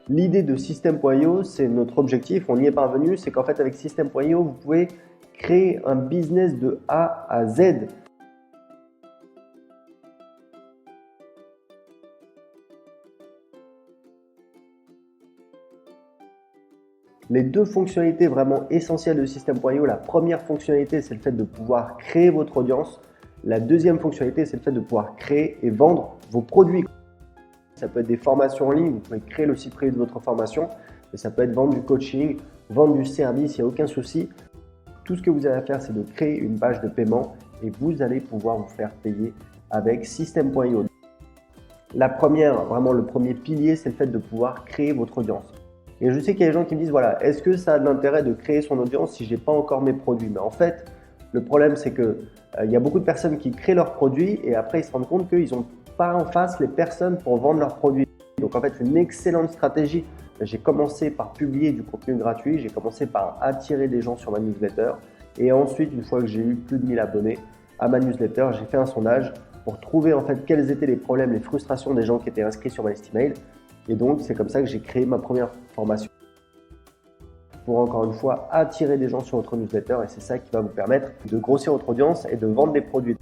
L'idée de System.io, c'est notre objectif, on y est parvenu, c'est qu'en fait avec System.io, vous pouvez créer un business de A à Z. Les deux fonctionnalités vraiment essentielles de System.io, la première fonctionnalité, c'est le fait de pouvoir créer votre audience. La deuxième fonctionnalité, c'est le fait de pouvoir créer et vendre vos produits. Ça peut être des formations en ligne, vous pouvez créer le site privé de votre formation, mais ça peut être vendre du coaching, vendre du service, il n'y a aucun souci. Tout ce que vous avez à faire, c'est de créer une page de paiement et vous allez pouvoir vous faire payer avec System.io. La première, vraiment le premier pilier, c'est le fait de pouvoir créer votre audience. Et je sais qu'il y a des gens qui me disent, voilà, est-ce que ça a de l'intérêt de créer son audience si je n'ai pas encore mes produits? Mais en fait, le problème, c'est qu'il y a beaucoup de personnes qui créent leurs produits et après, ils se rendent compte qu'ils n'ont pas en face les personnes pour vendre leurs produits. Donc en fait, une excellente stratégie. J'ai commencé par publier du contenu gratuit, j'ai commencé par attirer des gens sur ma newsletter et ensuite, une fois que j'ai eu plus de 1000 abonnés à ma newsletter, j'ai fait un sondage pour trouver en fait quels étaient les problèmes, les frustrations des gens qui étaient inscrits sur ma liste email. Et donc, c'est comme ça que j'ai créé ma première formation pour encore une fois attirer des gens sur votre newsletter et c'est ça qui va vous permettre de grossir votre audience et de vendre des produits.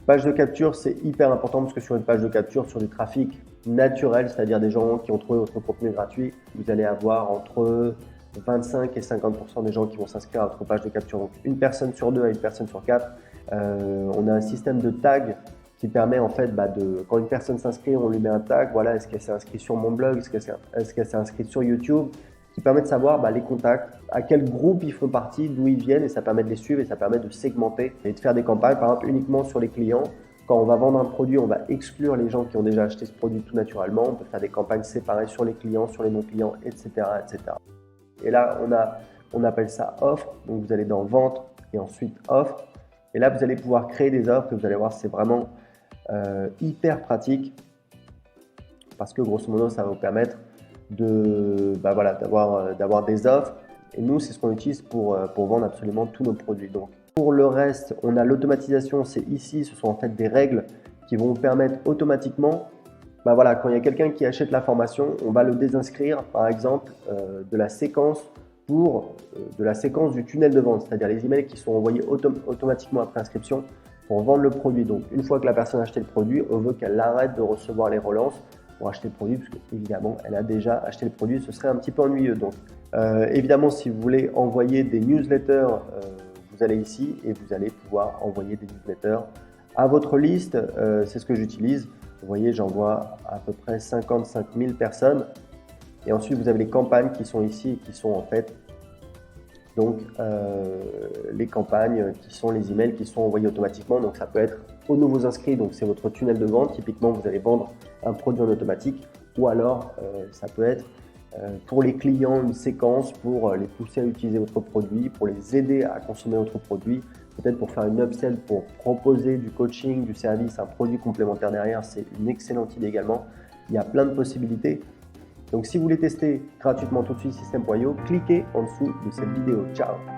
Page de capture, c'est hyper important parce que sur une page de capture, sur du trafic naturel, c'est-à-dire des gens qui ont trouvé votre contenu gratuit, vous allez avoir entre 25 et 50% des gens qui vont s'inscrire à votre page de capture. Donc, une personne sur deux à une personne sur quatre. On a un système de tag qui permet en fait quand une personne s'inscrit, on lui met un tag, voilà, est-ce qu'elle s'est inscrite sur mon blog, est-ce qu'elle s'est inscrite sur YouTube, qui permet de savoir les contacts, à quel groupe ils font partie, d'où ils viennent et ça permet de les suivre et ça permet de segmenter et de faire des campagnes par exemple uniquement sur les clients. Quand on va vendre un produit, on va exclure les gens qui ont déjà acheté ce produit tout naturellement, on peut faire des campagnes séparées sur les clients, sur les non-clients, etc., etc. Et là, on appelle ça offre, donc vous allez dans vente et ensuite offre. Et là, vous allez pouvoir créer des offres et vous allez voir, c'est vraiment hyper pratique parce que grosso modo, ça va vous permettre d'avoir des offres. Et nous, c'est ce qu'on utilise pour vendre absolument tous nos produits. Donc, pour le reste, on a l'automatisation. C'est ici, ce sont en fait des règles qui vont vous permettre automatiquement, quand il y a quelqu'un qui achète la formation, on va le désinscrire, par exemple, de la séquence du tunnel de vente, c'est-à-dire les emails qui sont envoyés automatiquement après inscription pour vendre le produit. Donc, une fois que la personne a acheté le produit, on veut qu'elle arrête de recevoir les relances pour acheter le produit, parce qu'évidemment, elle a déjà acheté le produit, ce serait un petit peu ennuyeux. Donc, évidemment, si vous voulez envoyer des newsletters, vous allez ici et vous allez pouvoir envoyer des newsletters à votre liste. C'est ce que j'utilise. Vous voyez, j'envoie à peu près 55 000 personnes. Et ensuite, vous avez les campagnes qui sont ici, qui sont en fait donc les campagnes qui sont les emails qui sont envoyés automatiquement. Donc ça peut être aux nouveaux inscrits, donc c'est votre tunnel de vente. Typiquement, vous allez vendre un produit en automatique, ou alors ça peut être pour les clients une séquence pour les pousser à utiliser votre produit, pour les aider à consommer votre produit, peut-être pour faire une upsell, pour proposer du coaching, du service, un produit complémentaire derrière. C'est une excellente idée également. Il y a plein de possibilités. Donc si vous voulez tester gratuitement tout de suite System.io, cliquez en dessous de cette vidéo. Ciao!